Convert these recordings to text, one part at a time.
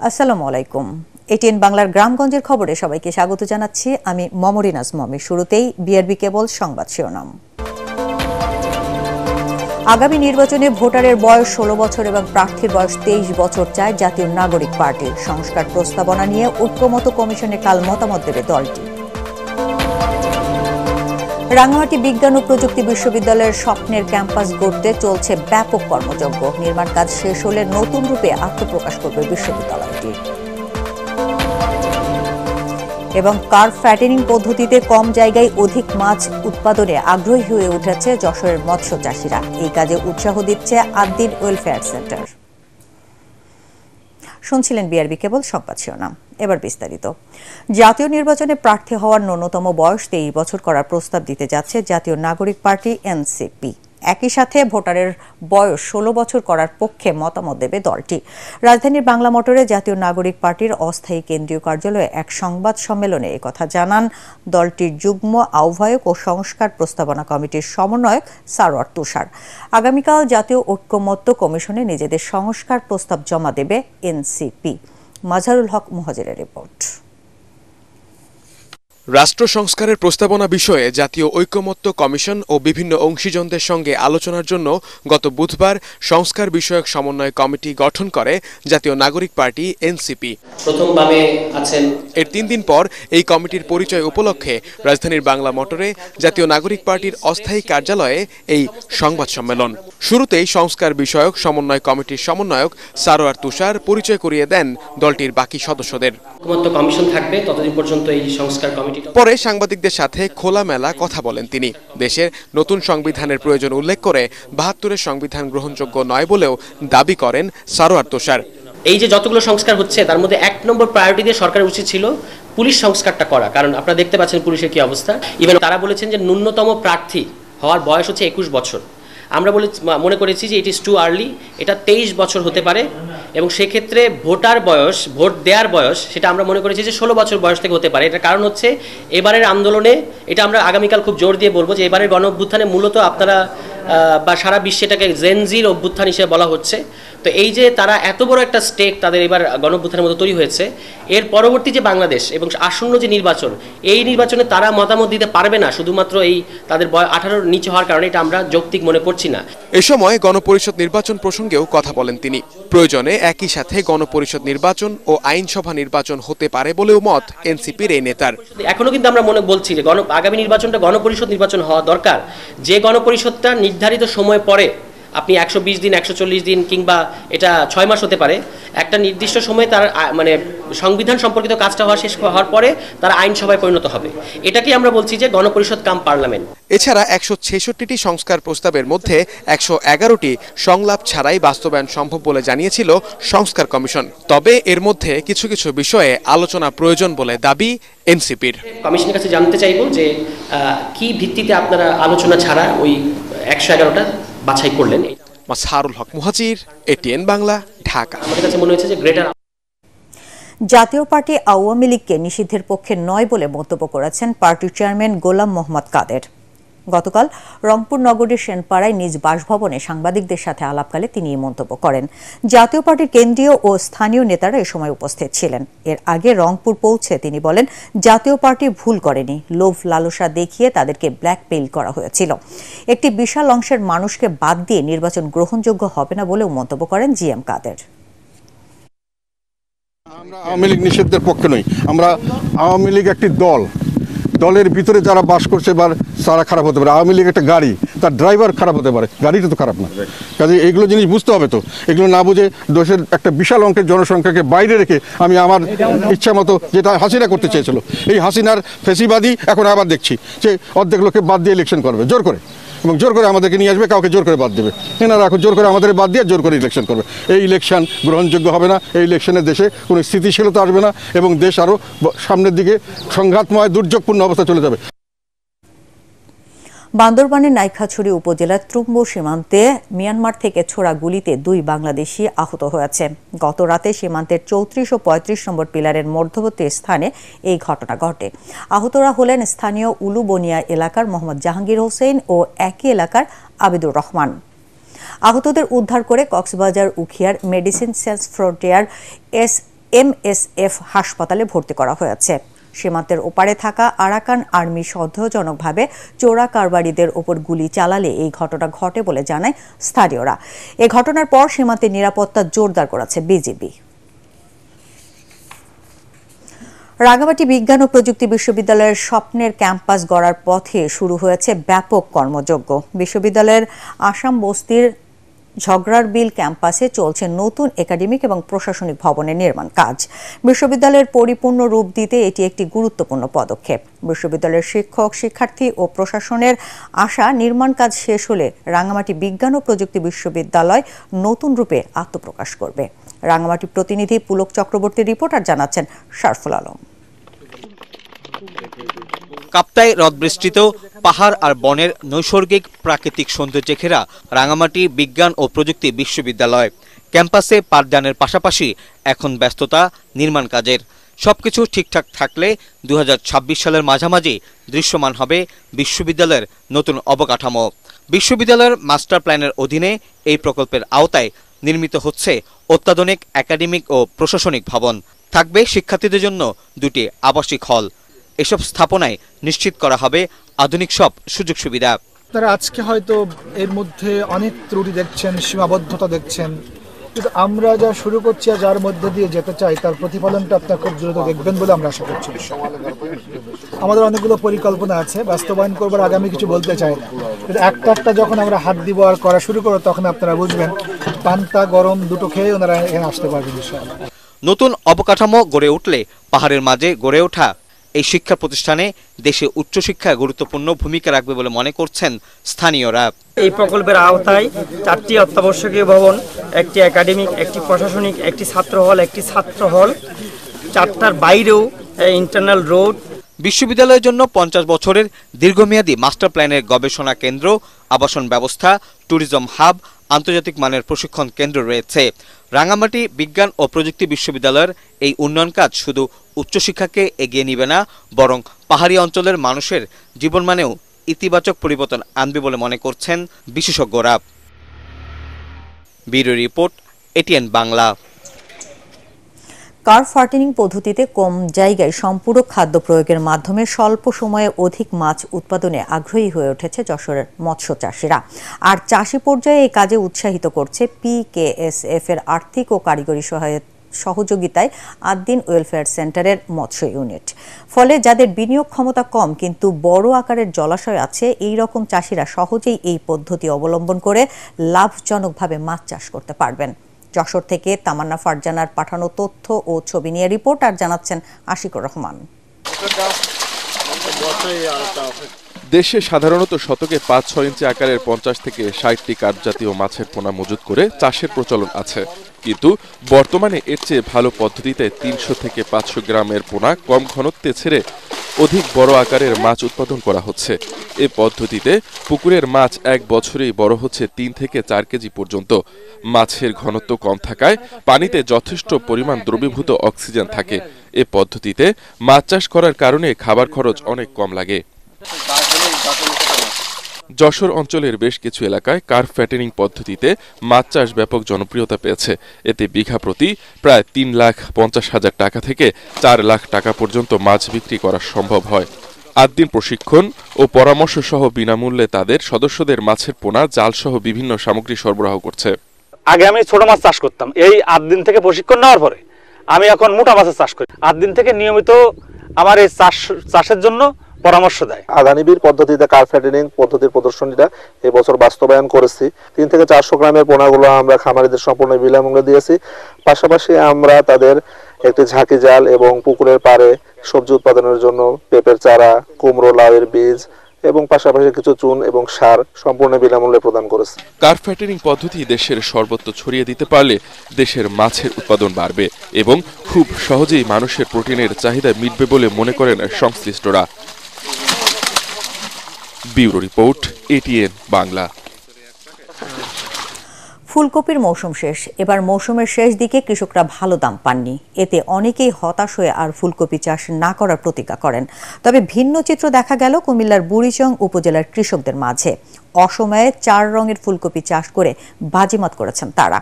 আসসালামু আলাইকুম। এটিএন বাংলার গ্রামগঞ্জের খবরে সবাইকে স্বাগত জানাচ্ছি। আমি মমরিন আজম। শুরুতেই বিআরবি কেবল সংবাদ শিরোনাম। আগামী নির্বাচনে ভোটারের বয়স 16 বছর এবং প্রার্থীর বয়স 23 বছর চায় জাতীয় নাগরিক পার্টি। সংস্কার প্রস্তাবনা নিয়ে ঐক্যমত কমিশনে কাল মতামত দেবে দলটি। রাঙ্গামাটি বিজ্ঞান ও প্রযুক্তি বিশ্ববিদ্যালয়ের স্বপ্নের ক্যাম্পাস গড়তে চলছে ব্যাপক কর্মযজ্ঞ। নির্মাণ কাজ শেষ হলে নতুন রূপে আত্মপ্রকাশ করবে বিশ্ববিদ্যালয়টি। এবং কার্প ফ্যাটেনিং পদ্ধতিতে কম জায়গায় অধিক মাছ উৎপাদনে আগ্রহী হয়ে উঠেছে যশোরের মৎস্য চাষিরা। এই কাজে উৎসাহ দিচ্ছে আদ্দিন ওয়েলফেয়ার সেন্টার। শুনছিলেন বিআরবি কেবল সংবাদ শিরোনাম। এবার বিস্তারিত। জাতীয় নির্বাচনে প্রার্থী হওয়ার ন্যূনতম বয়স 23 বছর করার প্রস্তাব দিতে যাচ্ছে জাতীয় নাগরিক পার্টি এনসিপি। একই সাথে ভোটারের বয়স 16 বছর করার পক্ষে মতামত দেবে দলটি। রাজধানীর বাংলা মোটরে জাতীয় নাগরিক পার্টির অস্থায়ী কেন্দ্রীয় কার্যালয়ে এক সংবাদ সম্মেলনে একথা জানান দলটির যুগ্ম আহ্বায়ক ও সংস্কার প্রস্তাবনা কমিটির সমন্বয়ক সারোয়ার তুষার। আগামীকাল জাতীয় ঐক্যমত্য কমিশনে নিজেদের সংস্কার প্রস্তাব জমা দেবে এনসিপি। মাজহারুল হক মুহাজিরের রিপোর্ট। রাষ্ট্র সংস্কারের প্রস্তাবনা বিষয়ে জাতীয় ঐক্যমত্য কমিশন ও বিভিন্ন অংশীজনদের সঙ্গে আলোচনার জন্য গত বুধবার সংস্কার বিষয়ক সমন্বয় কমিটি গঠন করে জাতীয় নাগরিক পার্টি এনসিপি। এর 3 দিন পর এই কমিটির পরিচয় উপলক্ষে রাজধানীর বাংলা মোটরে জাতীয় নাগরিক পার্টির অস্থায়ী কার্যালয়ে এই সংবাদ সম্মেলন। শুরুতেই সংস্কার বিষয়ক সমন্বয় কমিটির সমন্বয়ক সারোয়ার তুষার পরিচয় করিয়ে দেন দলটির বাকি সদস্যদের। কমিশন থাকবে ততদিন পর্যন্ত এই সংস্কার কমিটি। পরে সাংবাদিকদের সাথে খোলামেলা কথা বলেন তিনি। দেশের নতুন সংবিধানের প্রয়োজন উল্লেখ করে 72-এর সংবিধান গ্রহণযোগ্য নয় বলেও দাবি করেন সারোয়ার তুষার। এই যে যতগুলো সংস্কার হচ্ছে তার মধ্যে 1 নম্বর প্রায়োরিটি দিয়ে সরকারের উচিত ছিল পুলিশ সংস্কারটা করা, কারণ আপনারা দেখতে পাচ্ছেন পুলিশের কি অবস্থা। ইভেন তারা বলেছেন যে ন্যূনতম প্রার্থী হওয়ার বয়স হচ্ছে 21 বছর। আমরা মনে করেছি যে ইট ইজ টু আর্লি, এটা 23 বছর হতে পারে এবং সেক্ষেত্রে ভোটার বয়স, ভোট দেওয়ার বয়স, সেটা আমরা মনে করেছি যে 16 বছর বয়স থেকে হতে পারে। এটার কারণ হচ্ছে এবারের আন্দোলনে, এটা আমরা আগামীকাল খুব জোর দিয়ে বলবো যে এবারের গণ অভ্যুত্থানে মূলত আপনারা বা সারা বিশ্বে এটাকে জেনজির অভ্যুত্থান হিসেবে বলা হচ্ছে। তো এই যে তারা এত বড় একটা স্টেক তাদের এবার গণ অভ্যুত্থানের মতো তৈরি হয়েছে, এর পরবর্তী যে বাংলাদেশ এবং আসন্ন যে নির্বাচন, এই নির্বাচনে তারা মতামত দিতে পারবে না শুধুমাত্র এই তাদের বয়স 18-র নিচে হওয়ার কারণে। এটা আমরা যৌক্তিক মনে করছি না। এ সময় গণপরিষদ নির্বাচন প্রসঙ্গেও কথা বলেন তিনি। প্রয়োজনে একই সাথে গণপরিষদ নির্বাচন ও আইনসভা নির্বাচন হতে পারে বলেও মত এনসিপির এই নেতার। এখনো কিন্তু আমরা বলছি যে আগামী নির্বাচনটা গণপরিষদ নির্বাচন হওয়া দরকার, যে গণপরিষদটা নির্ধারিত সময় পরে, আপনি 120 দিন, 140 দিন কিংবা এটা 6 মাস হতে পারে, একটা নির্দিষ্ট সময়ে তার মানে সংবিধান সম্পর্কিত কাজটা শেষ হওয়ার পরে তারা আইনসভায় পরিণত হবে। এটাকে আমরা বলছি যে গণপরিষদ কাম পার্লামেন্ট। এছাড়া 166টি সংস্কার প্রস্তাবের মধ্যে 111টি সংলাপ ছাড়াই বাস্তবায়ন সম্ভব বলে জানিয়েছিল সংস্কার কমিশন। তবে এর মধ্যে কিছু কিছু বিষয়ে আলোচনা প্রয়োজন বলে দাবি এনসিপির। কমিশনের কাছে জানতে চাইব যে কি ভিত্তিতে আপনারা আলোচনা ছাড়া ওই 111টা বাছাই করলেন। মাজহারুল হক মুহাজির, এটিএন বাংলা, ঢাকা। আমাদের কাছে মনে হয়েছে যে গ্রেটার জাতীয় পার্টি আওয়ামী লীগকে নিষিদ্ধের পক্ষে নয় বলে মন্তব্য করেছেন পার্টির চেয়ারম্যান গোলাম মোহাম্মদ কাদের। গতকাল রংপুর নগরীর সেনপাড়ায় নিজ বাসভবনে সাংবাদিকদের সাথে আলাপকালে তিনি এই মন্তব্য করেন। জাতীয় পার্টির কেন্দ্রীয় ও স্থানীয় নেতারা এ সময় উপস্থিত ছিলেন। এর আগে রংপুর পৌঁছে তিনি বলেন, জাতীয় পার্টি ভুল করেনি, লোভ লালসা দেখিয়ে তাদেরকে ব্ল্যাকমেইল করা হয়েছিল। একটি বিশাল অংশের মানুষকে বাদ দিয়ে নির্বাচন গ্রহণযোগ্য হবে না বলেও মন্তব্য করেন জিএম কাদের। আমরা আওয়ামী লীগ নিষিদ্ধের পক্ষে নই। আমরা আওয়ামী লীগ একটি দলের ভিতরে যারা বাস করছে বা তারা খারাপ হতে পারে। আওয়ামী লীগ একটা গাড়ি, তার ড্রাইভার খারাপ হতে পারে, গাড়িটা তো খারাপ না। কাজে এইগুলো জিনিস বুঝতে হবে। তো এগুলো না বুঝে দেশের একটা বিশাল অঙ্কের জনসংখ্যাকে বাইরে রেখে আমি আমার ইচ্ছা মতো, যেটা হাসিনা করতে চেয়েছিল, এই হাসিনার ফেসিবাদী এখন আবার দেখছি যে অর্ধেক লোককে বাদ দিয়ে ইলেকশন করবে জোর করে, এবং জোর করে আমাদেরকে নিয়ে আসবে, কাউকে জোর করে বাদ দেবে। এনারা এখন জোর করে আমাদের বাদ দিয়ে জোর করে ইলেকশন করবে। এই ইলেকশন গ্রহণযোগ্য হবে না। এই ইলেকশনের দেশে কোনো স্থিতিশীলতা আসবে না এবং দেশ আরও সামনের দিকে সংঘাতময় দুর্যোগপূর্ণ অবস্থা চলে যাবে। বান্দরবানের নাইখাছড়ি উপজেলার ত্রুম্ব সীমান্তে মিয়ানমার থেকে ছোড়া গুলিতে 2 বাংলাদেশি আহত হয়েছে। গত রাতে সীমান্তের 34 ও 35 নম্বর পিলারের মধ্যবর্তী স্থানে এই ঘটনা ঘটে। আহতরা হলেন স্থানীয় উলুবনিয়া এলাকার মোহাম্মদ জাহাঙ্গীর হোসেন ও একই এলাকার আবিদুর রহমান। আহতদের উদ্ধার করে কক্সবাজার উখিয়ার মেডিসিন সেন্স ফ্রন্টিয়ার MSF হাসপাতালে ভর্তি করা হয়েছে। সীমান্তের ওপারে থাকা আরাকান আর্মি সন্দেহজনকভাবে চোরা কারবারিদের ওপর গুলি চালালে এই ঘটনা ঘটে বলে জানায় স্থানীয়রা। এ ঘটনার পর সীমান্তের নিরাপত্তা জোরদার করেছে বিজিবি। রাঙামাটি বিজ্ঞান ও প্রযুক্তি বিশ্ববিদ্যালয়ের স্বপ্নের ক্যাম্পাস গড়ার পথে শুরু হয়েছে ব্যাপক কর্মযজ্ঞ। বিশ্ববিদ্যালয়ের আসাম বস্তির ঝগড়ার বিল ক্যাম্পাসে চলছে নতুন একাডেমিক এবং প্রশাসনিক ভবনের নির্মাণ কাজ। বিশ্ববিদ্যালয়ের পরিপূর্ণ রূপ দিতে এটি একটি গুরুত্বপূর্ণ পদক্ষেপ। বিশ্ববিদ্যালয়ের শিক্ষক, শিক্ষার্থী ও প্রশাসনের আশা, নির্মাণ কাজ শেষ হলে রাঙামাটি বিজ্ঞান ও প্রযুক্তি বিশ্ববিদ্যালয় নতুন রূপে আত্মপ্রকাশ করবে। রাঙামাটি প্রতিনিধি পুলক চক্রবর্তীর রিপোর্টার জানাচ্ছেন শারফুল আলম। কাপ্তাই হ্রদবেষ্টিত পাহাড় আর বনের নৈসর্গিক প্রাকৃতিক সৌন্দর্যে ঘেরা রাঙামাটি বিজ্ঞান ও প্রযুক্তি বিশ্ববিদ্যালয় ক্যাম্পাসে পাঠদানের পাশাপাশি এখন ব্যস্ততা নির্মাণ কাজের। সবকিছু ঠিকঠাক থাকলে 2026 সালের মাঝামাঝি দৃশ্যমান হবে বিশ্ববিদ্যালয়ের নতুন অবকাঠামো। বিশ্ববিদ্যালয়ের মাস্টার প্ল্যানের অধীনে এই প্রকল্পের আওতায় নির্মিত হচ্ছে অত্যাধুনিক একাডেমিক ও প্রশাসনিক ভবন। থাকবে শিক্ষার্থীদের জন্য 2টি আবাসিক হল। এসব স্থাপনায় নিশ্চিত করা হবে আধুনিক সব সুযোগ সুবিধা। আপনারা আজকে হয়তো এর মধ্যে অনেক ত্রুটি দেখছেন, সীমাবদ্ধতা দেখছেন, কিন্তু আমরা যা শুরু করছি আর যার মধ্যে দিয়ে যেতে চাই তার প্রতিফলনটা আপনারা খুব দ্রুত দেখবেন বলে আমরা আশা করছি। আমাদের অনেকগুলো পরিকল্পনা আছে, বাস্তবায়ন করবার আগে আমি কিছু বলতে চাই না, কিন্তু একটা যখন আমরা হাত দিব আর করা শুরু করবো তখন আপনারা বুঝবেন পান্তা গরম দুটো খেয়ে ওনারা এখানে আসতে পারবেন ইনশাআল্লাহ। নতুন অবকাঠামো গড়ে উঠলে পাহাড়ের মাঝে গড়ে ওঠা এই শিক্ষা প্রতিষ্ঠানে দেশে উচ্চশিক্ষা গুরুত্বপূর্ণ ভূমিকা রাখবে বলে মনে করছেন স্থানীয়রা। এই প্রকল্পের আওতায় 4টি অত্যাবশ্যকীয় ভবন, একটি একাডেমিক, একটি প্রশাসনিক, একটি ছাত্র হল, একটি ছাত্র হল, 4টার বাইরেও ইন্টারনাল রোড। বিশ্ববিদ্যালয়ের জন্য 50 বছরের দীর্ঘমেয়াদী মাস্টার প্ল্যানের গবেষণা কেন্দ্র, আবাসন ব্যবস্থা, ট্যুরিজম হাব, আন্তর্জাতিক মানের প্রশিক্ষণ কেন্দ্র রয়েছে। রাঙামাটি বিজ্ঞান ও প্রযুক্তি বিশ্ববিদ্যালয়ের এই উন্নয়ন কাজ শুধু উচ্চশিক্ষাকে এগিয়ে নিবে না, বরং পাহাড়ি অঞ্চলের মানুষের জীবনমানেও ইতিবাচক পরিবর্তন আনবে বলে মনে করছেন বিশেষজ্ঞরা। Bureau report, ATN Bangla. কার ফার্টিনিং পদ্ধতিতে কম জায়গায় সম্পূরক খাদ্য প্রয়োগের মাধ্যমে স্বল্প সময়ে অধিক মাছ উৎপাদনে আগ্রহী হয়ে উঠেছে যশোরের মৎস্য চাষিরা। আর চাষি পর্যায়ে এই কাজে উৎসাহিত করছে PKSF এর আর্থিক ও কারিগরি সহযোগিতায় আদ্দিন ওয়েলফেয়ার সেন্টারের মৎস্য ইউনিট। ফলে যাদের বিনিয়োগ ক্ষমতা কম কিন্তু বড় আকারের জলাশয় আছে, এই রকম চাষিরা সহজেই এই পদ্ধতি অবলম্বন করে লাভজনকভাবে মাছ চাষ করতে পারবেন। যশোর থেকে তামান্না ফারজানার পাঠানো তথ্য ও ছবি নিয়ে রিপোর্ট আর জানাচ্ছেন আশিকুর রহমান। দেশে সাধারণত শতকে 5-6 ইঞ্চি আকারের 50 থেকে 60টি কাঠজাতীয় মাছের পোনা মজুত করে চাষের প্রচলন আছে, কিন্তু বর্তমানে এর চেয়ে ভালো পদ্ধতিতে 300 থেকে 500 গ্রামের পোনা কম ঘনত্বে ছেড়ে অধিক বড় আকারের মাছ উৎপাদন করা হচ্ছে। এ পদ্ধতিতে পুকুরের মাছ এক বছরেই বড় হচ্ছে 3 থেকে 4 কেজি পর্যন্ত। মাছের ঘনত্ব কম থাকায় পানিতে যথেষ্ট পরিমাণ দ্রবীভূত অক্সিজেন থাকে। এ পদ্ধতিতে মাছ চাষ করার কারণে খাবার খরচ অনেক কম লাগে। যশোর অঞ্চলের বেশ কিছু এলাকায় কার্প ফ্যাটেনিং পদ্ধতিতে মাছ চাষ ব্যাপক জনপ্রিয়তা পেয়েছে। এতে বিঘা প্রতি প্রায় 3,50,000 টাকা থেকে 4 লাখ টাকা পর্যন্ত মাছ বিক্রি করা সম্ভব হয়। 8 দিন প্রশিক্ষণ ও পরামর্শ সহ বিনামূল্যে তাদের সদস্যদের মাছের পোনা, জাল সহ বিভিন্ন সামগ্রী সরবরাহ করছে। আগে আমি ছোট মাছ চাষ করতাম, এই 8 দিন থেকে প্রশিক্ষণ নেওয়ার পরে আমি এখন মোটা মাছের চাষ করি। 8 দিন থেকে নিয়মিত আমার এই চাষের জন্য পরামর্শ দেয়। আদানিবির পদ্ধতিতে কার্প ফ্যাটেনিং পদ্ধতির প্রদর্শনীটা এই বছর বাস্তবায়ন করেছি। 3 থেকে 400 গ্রামের পোনাগুলো আমরা খামারিদের সম্পূর্ণ বিনামূল্যে দিয়েছি। পাশাপাশি আমরা তাদের একটি ঝাঁকি জাল এবং পুকুরের পাড়ে সবজি উৎপাদনের জন্য পেঁপের চারা, কুমড়ো, লাউয়ের বীজ এবং পাশাপাশি কিছু চুন এবং সার সম্পূর্ণ বিনামূল্যে প্রদান করেছে। কার্প ফ্যাটেনিং পদ্ধতি দেশের সর্বত্র ছড়িয়ে দিতে পারলে দেশের মাছের উৎপাদন বাড়বে এবং খুব সহজেই মানুষের প্রোটিনের চাহিদা মিটবে বলে মনে করেন সংশ্লিষ্টরা। Bureau report, ATN Bangla. ফুলকপির মৌসুম শেষ। এবার মৌসুমের শেষ দিকে কৃষকরা ভালো দাম পাননি। এতে অনেকেই হতাশ হয়ে আর ফুলকপি চাষ না করার প্রতিজ্ঞা করেন। তবে ভিন্ন চিত্র দেখা গেল কুমিল্লার বুড়িচং উপজেলার কৃষকদের মাঝে। অসময়ে 4 রঙের ফুলকপি চাষ করে বাজিমাত করেছেন তারা।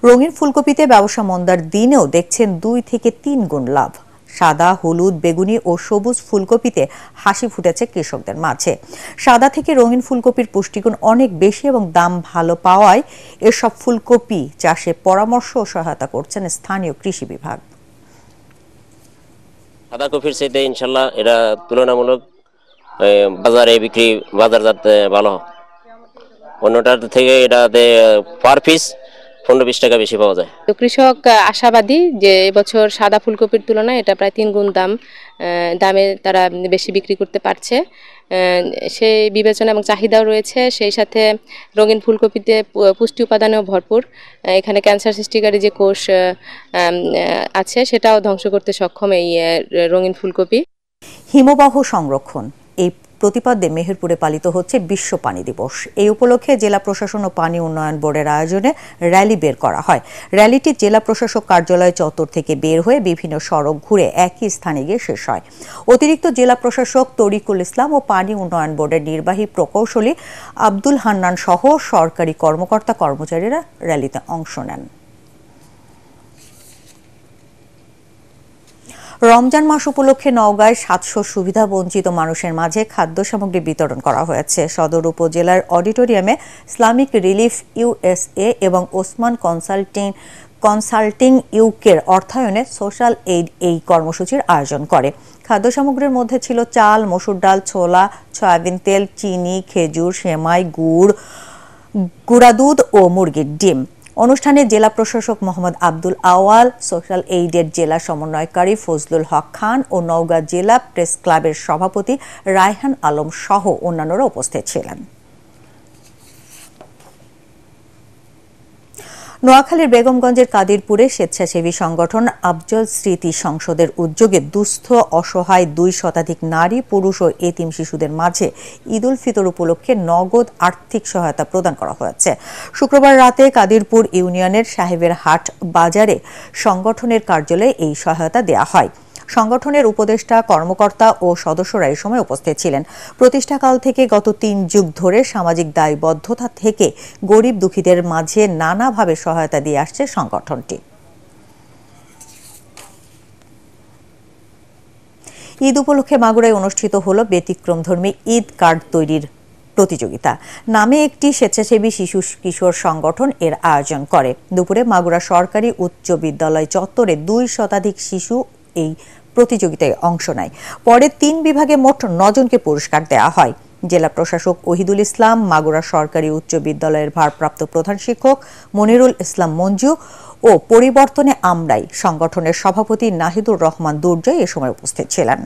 রঙিন ফুলকপিতে ব্যবসা মন্দার দিনেও দেখছেন 2 থেকে 3 গুণ লাভ। সাদা, হলুদ, বেগুনি ও সবুজ ফুলকপিতে হাসি ফুটেছে কৃষকদের মাঝে। সাদা থেকে রঙিন ফুলকপির পুষ্টিগুণ অনেক বেশি এবং দাম ভালো পাওয়ায় এসব ফুলকপি চাষে পরামর্শ ও সহায়তা করছেন স্থানীয় কৃষি বিভাগ। সাদা কপির চাইতে ইনশাল্লাহ এটা তুলনামূলক বাজারে বিক্রি বাজারজাত ভালো। অন্যটার থেকে এটাতে পার পিস 15-20 টাকা বেশি পাওয়া যায়। তো কৃষক আশাবাদী যে এবছর সাদা ফুলকপির তুলনায় এটা প্রায় 3 গুণ দামে তারা বেশি বিক্রি করতে পারছে। সেই বিবেচনা এবং চাহিদাও রয়েছে। সেই সাথে রঙিন ফুলকপিতে পুষ্টি উপাদানেও ভরপুর। এখানে ক্যান্সার সৃষ্টিকারী যে কোষ আছে সেটাও ধ্বংস করতে সক্ষম এই রঙিন ফুলকপি। হিমবাহ সংরক্ষণ এই প্রতিপাদ্যে মেহেরপুরে পালিত হচ্ছে বিশ্ব পানি দিবস। এই উপলক্ষে জেলা প্রশাসন ও পানি উন্নয়ন বোর্ডের আয়োজনে র্যালি বের করা হয়। র্যালিটি জেলা প্রশাসক কার্যালয় চত্বর থেকে বের হয়ে বিভিন্ন সড়ক ঘুরে একই স্থানে গিয়ে শেষ হয়। অতিরিক্ত জেলা প্রশাসক তরিকুল ইসলাম ও পানি উন্নয়ন বোর্ডের নির্বাহী প্রকৌশলী আব্দুল হান্নান সহ সরকারি কর্মকর্তা কর্মচারীরা র্যালিতে অংশ নেন। রমজান মাস উপলক্ষে নওগাঁয় 700 সুবিধা বঞ্চিত মানুষের মাঝে খাদ্য সামগ্রী বিতরণ করা হয়েছে। সদর উপজেলার অডিটোরিয়ামে ইসলামিক রিলিফ USA এবং ওসমান কনসাল্টিং ইউকের অর্থায়নে সোশ্যাল এইড এই কর্মসূচির আয়োজন করে। খাদ্য সামগ্রীর মধ্যে ছিল চাল, মসুর ডাল, ছোলা, সয়াবিন তেল, চিনি, খেজুর, সেমাই, গুঁড়া দুধ ও মুরগির ডিম। অনুষ্ঠানে জেলা প্রশাসক মোহাম্মদ আব্দুল আওয়াল, সোশ্যাল এইডের জেলা সমন্বয়কারী ফজলুল হক খান ও নওগাঁ জেলা প্রেস ক্লাবের সভাপতি রায়হান আলম সহ অন্যান্যরা উপস্থিত ছিলেন। নোয়াখালীর বেগমগঞ্জের কাদিরপুরে স্বেচ্ছাসেবী সংগঠন আফজল স্মৃতি সংসদের উদ্যোগে দুস্থ অসহায় 2 শতাধিক নারী, পুরুষ ও এতিম শিশুদের মাঝে ঈদুল ফিতর উপলক্ষে নগদ আর্থিক সহায়তা প্রদান করা হয়েছে। শুক্রবার রাতে কাদিরপুর ইউনিয়নের সাহেবের হাট বাজারে সংগঠনের কার্যালয়ে এই সহায়তা দেয়া হয়। সংগঠনের উপদেষ্টা, কর্মকর্তা ও সদস্যরা এই সময় উপস্থিত ছিলেন। প্রতিষ্ঠাকাল থেকে গত 3 যুগ ধরে সামাজিক দায়বদ্ধতা থেকে গরিব দুঃখীদের মাঝে নানাভাবে সহায়তা দিয়ে আসছে সংগঠনটি। ঈদ উপলক্ষে মাগুরায় অনুষ্ঠিত হলো ব্যতিক্রমধর্মী ঈদ কার্ড তৈরির প্রতিযোগিতা নামে একটি স্বেচ্ছাসেবী শিশু কিশোর সংগঠন এর আয়োজন করে। দুপুরে মাগুরা সরকারি উচ্চ বিদ্যালয় চত্বরে 2 শতাধিক শিশু এই প্রতিযোগিতায় অংশ নেয়। পরে 3 বিভাগে মোট 9 জনকে পুরস্কার দেওয়া হয়। জেলা প্রশাসক ওহিদুল ইসলাম, মাগুরা সরকারি উচ্চ বিদ্যালয়ের ভারপ্রাপ্ত প্রধান শিক্ষক মনিরুল ইসলাম মঞ্জু ও পরিবর্তনে আমরাই সংগঠনের সভাপতি নাহিদুর রহমান দুর্জয় এ সময় উপস্থিত ছিলেন।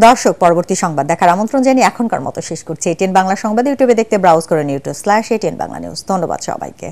দর্শক, পরবর্তী সংবাদ দেখার আমন্ত্রণ জানিয়ে এখনকার মতো শেষ করছি। ATN বাংলা সংবাদ ইউটিউবে দেখতে ব্রাউজ করে YouTube/ATN বাংলা নিউজ। ধন্যবাদ সবাইকে।